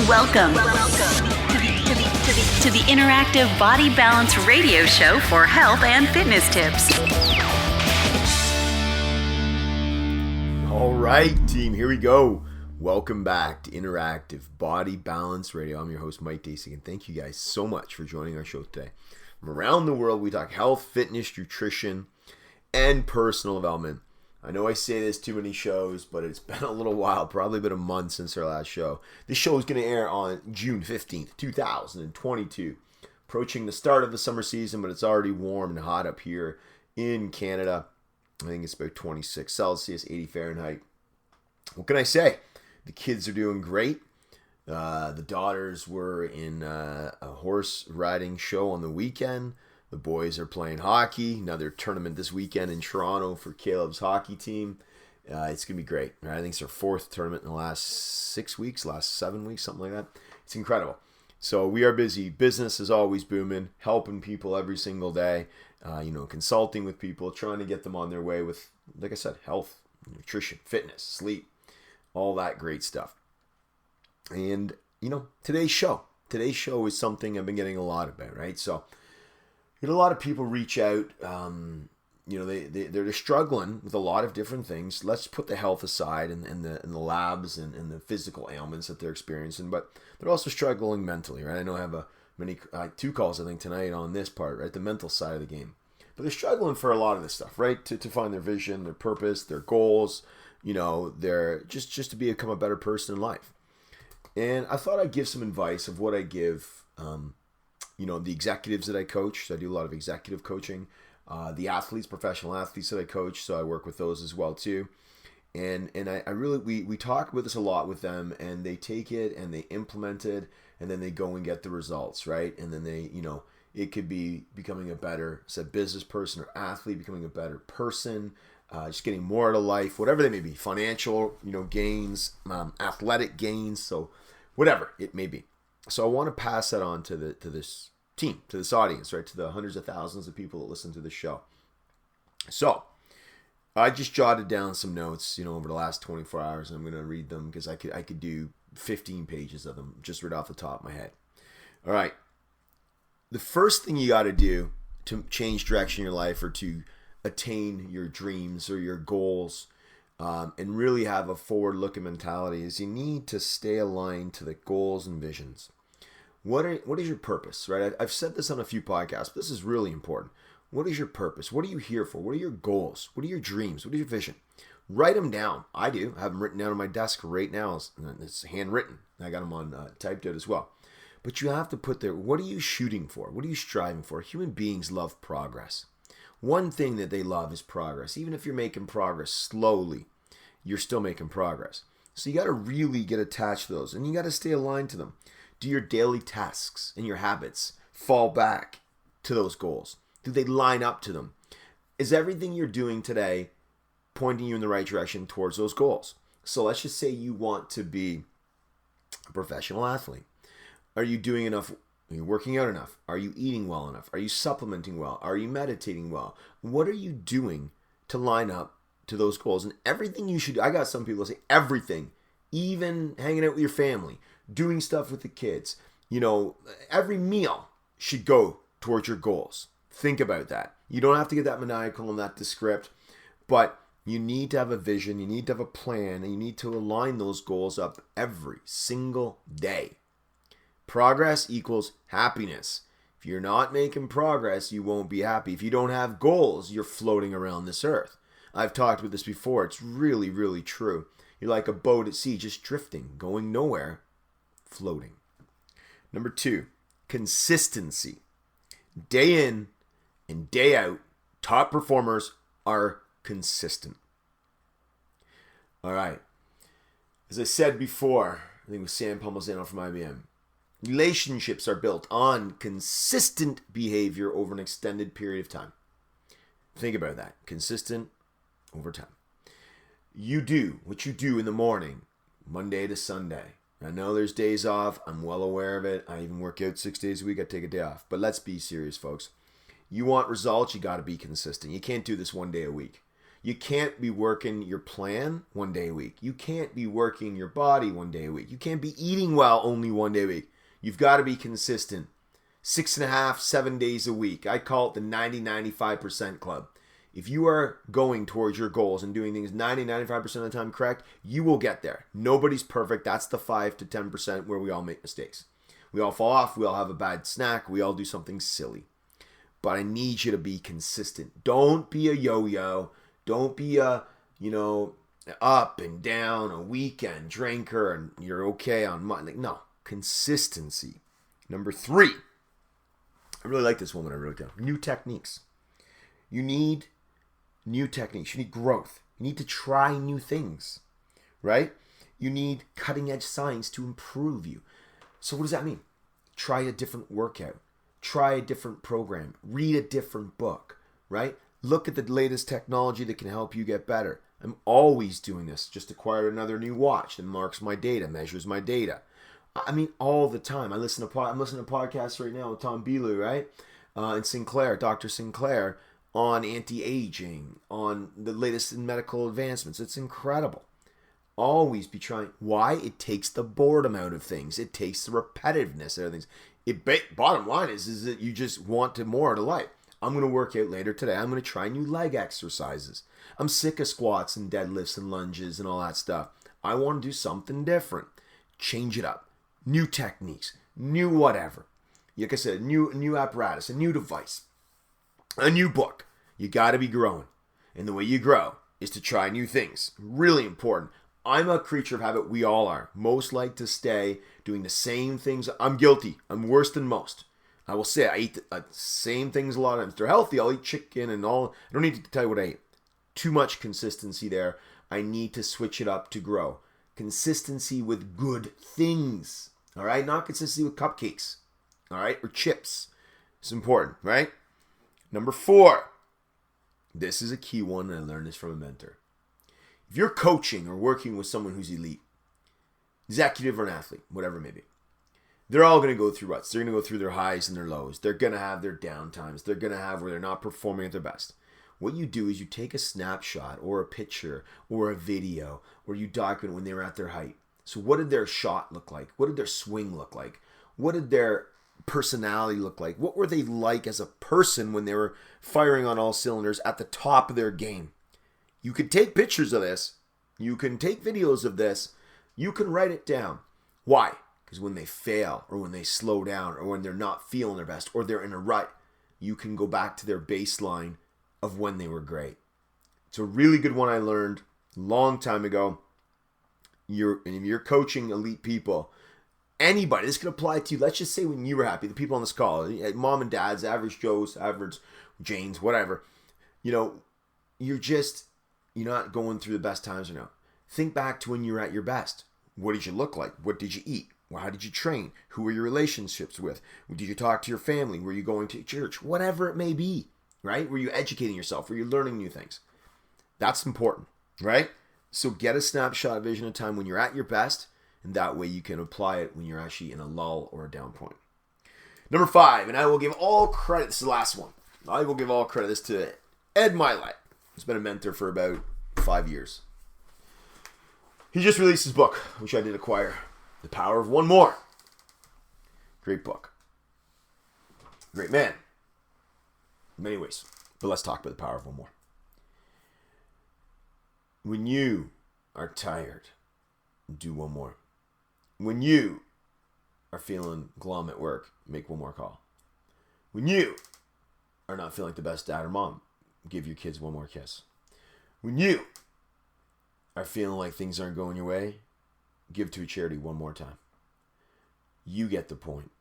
Welcome to the interactive Body Balance radio show for health and fitness tips. All right, team, here we go. Welcome back to Interactive Body Balance Radio. I'm your host, Mike Dasig, and thank you guys so much for joining our show today. From around the world, we talk health, fitness, nutrition, and personal development. I know I say this too many shows, but it's been a little while, probably been a month since our last show. This show is going to air on June 15th, 2022. Approaching the start of the summer season, but it's already warm and hot up here in Canada. I think it's about 26 Celsius, 80 Fahrenheit. What can I say? The kids are doing great. The daughters were in a horse riding show on the weekend. The boys are playing hockey. Another tournament this weekend in Toronto for Caleb's hockey team. It's going to be great. I think it's their fourth tournament in the last 7 weeks, something like that. It's incredible. So we are busy. Business is always booming, helping people every single day, consulting with people, trying to get them on their way with, like I said, health, nutrition, fitness, sleep, all that great stuff. And, today's show is something I've been getting a lot about, right? So, a lot of people reach out, they're struggling with a lot of different things. Let's put the health aside and the labs and the physical ailments that they're experiencing, but they're also struggling mentally, right? I know I have two calls, I think, tonight on this part, right? The mental side of the game. But they're struggling for a lot of this stuff, right? To find their vision, their purpose, their goals, they're just to become a better person in life. And I thought I'd give some advice of what I give, the executives that I coach. So I do a lot of executive coaching. The athletes, professional athletes that I coach. So I work with those as well too. And I really, we talk about this a lot with them, and they take it and they implement it, and then they go and get the results, right? And then they, it could be becoming a better, business person or athlete, becoming a better person, just getting more out of life, whatever they may be, financial, gains, athletic gains, so whatever it may be. So I want to pass that on to this team, to this audience, right? To the hundreds of thousands of people that listen to the show. So I just jotted down some notes, over the last 24 hours, and I'm going to read them because I could do 15 pages of them just right off the top of my head. All right. The first thing you got to do to change direction in your life, or to attain your dreams or your goals, and really have a forward-looking mentality, is you need to stay aligned to the goals and visions. What is your purpose, right? I've said this on a few podcasts, but this is really important. What is your purpose? What are you here for? What are your goals? What are your dreams? What is your vision? Write them down. I do. I have them written down on my desk right now. It's handwritten. I got them on typed out as well. But you have to put there, what are you shooting for? What are you striving for? Human beings love progress. One thing that they love is progress. Even if you're making progress slowly, you're still making progress. So you got to really get attached to those, and you got to stay aligned to them. Do your daily tasks and your habits fall back to those goals? Do they line up to them? Is everything you're doing today pointing you in the right direction towards those goals? So let's just say you want to be a professional athlete. Are you doing enough? Are you working out enough? Are you eating well enough? Are you supplementing well? Are you meditating well? What are you doing to line up to those goals? And everything you should do, I got some people say everything, even hanging out with your family, doing stuff with the kids, every meal should go towards your goals. Think about that. You don't have to get that maniacal and that descript, but you need to have a vision, you need to have a plan, and you need to align those goals up every single day. Progress equals happiness. If you're not making progress, you won't be happy. If you don't have goals, you're floating around this earth. I've talked about this before. It's really, really true. You're like a boat at sea, just drifting, going nowhere, floating. Number 2, consistency. Day in and day out, top performers are consistent. All right. As I said before, I think it was Sam Palmisano from IBM, relationships are built on consistent behavior over an extended period of time. Think about that. Consistent over time. You do what you do in the morning, Monday to Sunday. I know there's days off. I'm well aware of it. I even work out 6 days a week. I take a day off. But let's be serious, folks. You want results, you got to be consistent. You can't do this one day a week. You can't be working your plan one day a week. You can't be working your body one day a week. You can't be eating well only one day a week. You've got to be consistent. 6.5, 7 days a week. I call it the 90-95% club. If you are going towards your goals and doing things 90-95% of the time correct, you will get there. Nobody's perfect. That's the 5 to 10% where we all make mistakes. We all fall off. We all have a bad snack. We all do something silly. But I need you to be consistent. Don't be a yo-yo. Don't be a, up and down, a weekend drinker, and you're okay on Monday. No, consistency. Number 3. I really like this woman. I really do. New techniques. You need new techniques. You need growth. You need to try new things, right? You need cutting edge science to improve you. So what does that mean? Try a different workout. Try a different program. Read a different book, right? Look at the latest technology that can help you get better. I'm always doing this. Just acquired another new watch that marks my data, measures my data. I mean, all the time. I'm listening to podcasts right now with Tom Bellew, right? And Sinclair, Dr. Sinclair, on anti-aging, on the latest in medical advancements. It's incredible. Always be trying. Why? It takes the boredom out of things. It takes the repetitiveness out of things. Bottom line is that you just want more to life. I'm going to work out later today. I'm going to try new leg exercises. I'm sick of squats and deadlifts and lunges and all that stuff. I want to do something different. Change it up. New techniques. New whatever. Like I said, new apparatus, a new device, a new book. You got to be growing. And the way you grow is to try new things. Really important. I'm a creature of habit. We all are. Most like to stay doing the same things. I'm guilty. I'm worse than most. I will say I eat the same things a lot of times. They're healthy. I'll eat chicken and all. I don't need to tell you what I eat. Too much consistency there. I need to switch it up to grow. Consistency with good things. All right? Not consistency with cupcakes. All right? Or chips. It's important, right? Number 4. This is a key one, and I learned this from a mentor. If you're coaching or working with someone who's elite, executive or an athlete, whatever it may be, they're all going to go through ruts. They're going to go through their highs and their lows. They're going to have their down times. They're going to have where they're not performing at their best. What you do is you take a snapshot or a picture or a video where you document when they were at their height. So what did their shot look like? What did their swing look like? What did their personality look like? What were they like as a person when they were firing on all cylinders at the top of their game? You can take pictures of this. You can take videos of this. You can write it down. Why? Because when they fail or when they slow down or when they're not feeling their best or they're in a rut, you can go back to their baseline of when they were great. It's a really good one I learned a long time ago. If you're coaching elite people, anybody, this could apply to you. Let's just say when you were happy, the people on this call, mom and dads, average Joes, average Janes, whatever. You're not going through the best times or no. Think back to when you were at your best. What did you look like? What did you eat? How did you train? Who were your relationships with? Did you talk to your family? Were you going to church? Whatever it may be, right? Were you educating yourself? Were you learning new things? That's important, right? So get a snapshot vision of time when you're at your best, and that way you can apply it when you're actually in a lull or a down point. Number 5, and I will give all credit, this is the last one. I will give all credit this to Ed Mylett. He's been a mentor for about 5 years. He just released his book, which I did acquire, The Power of One More. Great book. Great man. In many ways. But let's talk about the power of one more. When you are tired, do one more. When you are feeling glum at work, make one more call. When you are not feeling like the best dad or mom, give your kids one more kiss. When you are feeling like things aren't going your way, give to a charity one more time. You get the point.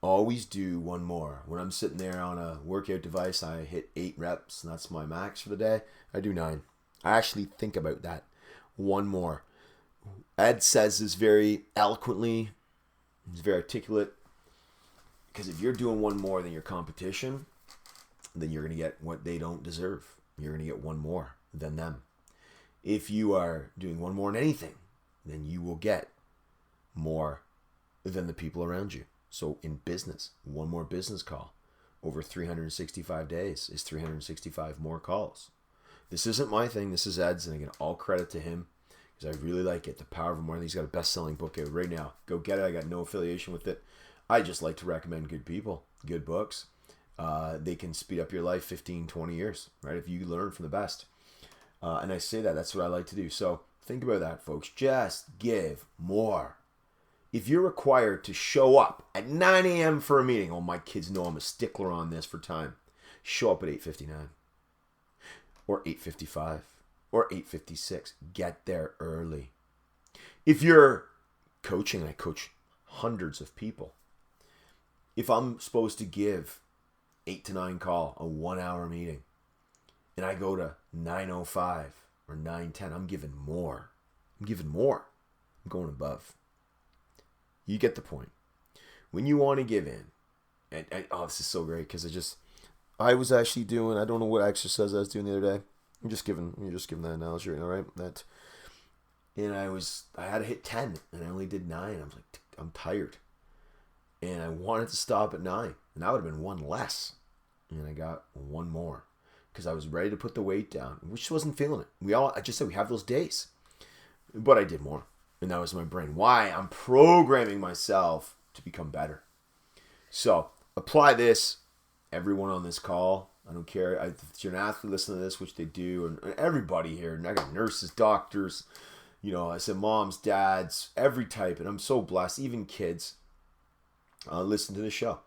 Always do one more. When I'm sitting there on a workout device, I hit 8 reps, and that's my max for the day. I do 9. I actually think about that. One more. Ed says this very eloquently. He's very articulate. Because if you're doing one more than your competition, then you're going to get what they don't deserve. You're going to get one more than them. If you are doing one more in anything, then you will get more than the people around you. So in business, one more business call over 365 days is 365 more calls. This isn't my thing. This is Ed's, and I get all credit to him because I really like it. The Power of Morning. He's got a best-selling book out right now. Go get it. I got no affiliation with it. I just like to recommend good people, good books. They can speed up your life 15, 20 years, right? If you learn from the best. And I say that. That's what I like to do. So think about that, folks. Just give more. If you're required to show up at 9 a.m. for a meeting, oh, my kids know I'm a stickler on this for time. Show up at 8:59 or 8:55 or 8:56. Get there early. If you're coaching, and I coach hundreds of people, if I'm supposed to give 8 to 9 call, a 1 hour meeting, and I go to 9:05 or 9:10, I'm giving more. I'm going above. You get the point. When you want to give in, and oh, this is so great because I was actually doing, I don't know what exercise I was doing the other day. You're just giving that analogy right now, right? And I had to hit 10 and I only did 9. I was like, I'm tired. And I wanted to stop at 9. And that would have been one less. And I got one more because I was ready to put the weight down, which wasn't feeling it. I just said we have those days. But I did more. And that was my brain. Why? I'm programming myself to become better. So apply this. Everyone on this call, I don't care. If you're an athlete, listen to this, which they do. And everybody here. And I got nurses, doctors, I said moms, dads, every type. And I'm so blessed. Even kids. Listen to the show.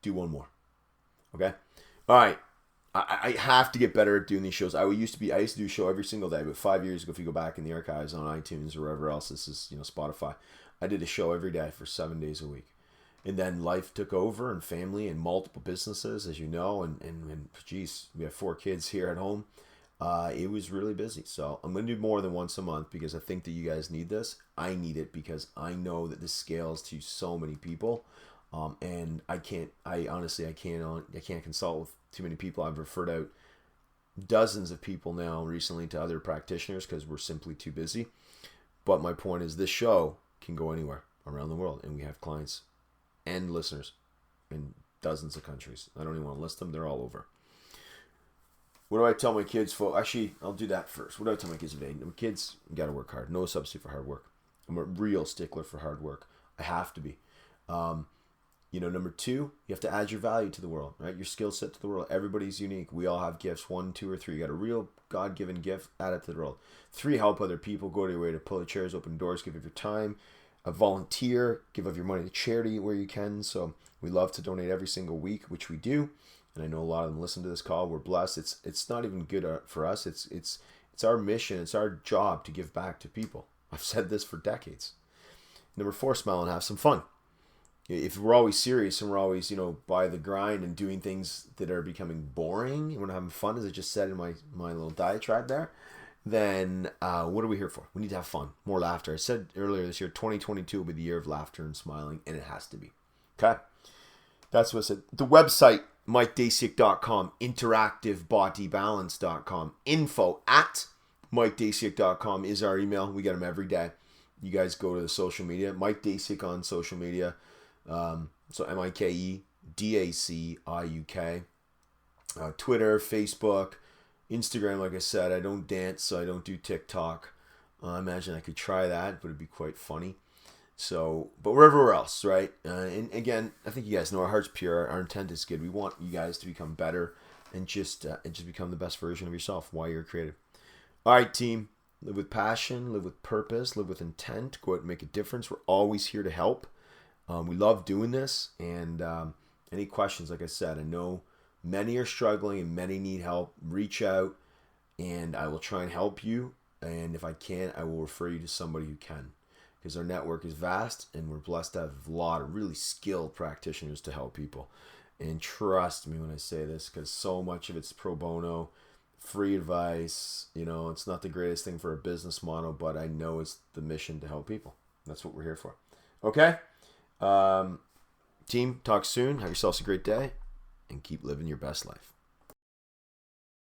Do one more. Okay? All right. I have to get better at doing these shows. I used to do a show every single day, but 5 years ago, if you go back in the archives on iTunes or wherever else, this is, Spotify, I did a show every day for 7 days a week. And then life took over and family and multiple businesses, as you know, and geez, we have 4 kids here at home. It was really busy. So I'm going to do more than once a month because I think that you guys need this. I need it because I know that this scales to so many people. And I can't consult with too many people. I've referred out dozens of people now recently to other practitioners because we're simply too busy. But my point is this show can go anywhere around the world, and we have clients and listeners in dozens of countries. I don't even want to list them. They're all over. What do I tell my kids? Actually, I'll do that first. What do I tell my kids today? Kids, you got to work hard. No substitute for hard work. I'm a real stickler for hard work. I have to be. Number 2, you have to add your value to the world, right? Your skill set to the world. Everybody's unique. We all have gifts, 1, 2, or 3. You got a real God-given gift, add it to the world. 3, help other people. Go to your way to pull the chairs, open doors, give of your time. Volunteer, give of your money to charity where you can. So we love to donate every single week, which we do. And I know a lot of them listen to this call. We're blessed. It's not even good for us. It's our mission. It's our job to give back to people. I've said this for decades. Number 4, smile and have some fun. If we're always serious and we're always, by the grind and doing things that are becoming boring, and we're not having fun, as I just said in my little diatribe there, then what are we here for? We need to have fun, more laughter. I said earlier this year, 2022 will be the year of laughter and smiling, and it has to be. Okay? That's what I said. The website, MikeDasiak.com, interactivebodybalance.com, info@MikeDasiak.com is our email. We get them every day. You guys go to the social media, Mike Dasiak on social media. So MikeDasiuk, Twitter, Facebook, Instagram. Like I said, I don't dance, so I don't do TikTok. I imagine I could try that, but it'd be quite funny. So, but we're everywhere else, right? And again, I think you guys know our heart's pure. Our intent is good. We want you guys to become better and just become the best version of yourself while you're creative. All right, team. Live with passion, live with purpose, live with intent. Go out and make a difference. We're always here to help. We love doing this. And any questions, like I said, I know many are struggling and many need help. Reach out and I will try and help you. And if I can't, I will refer you to somebody who can. Because our network is vast and we're blessed to have a lot of really skilled practitioners to help people. And trust me when I say this, because so much of it's pro bono. Free advice, it's not the greatest thing for a business model, but I know it's the mission to help people. That's what we're here for. Okay? Team, talk soon. Have yourselves a great day and keep living your best life.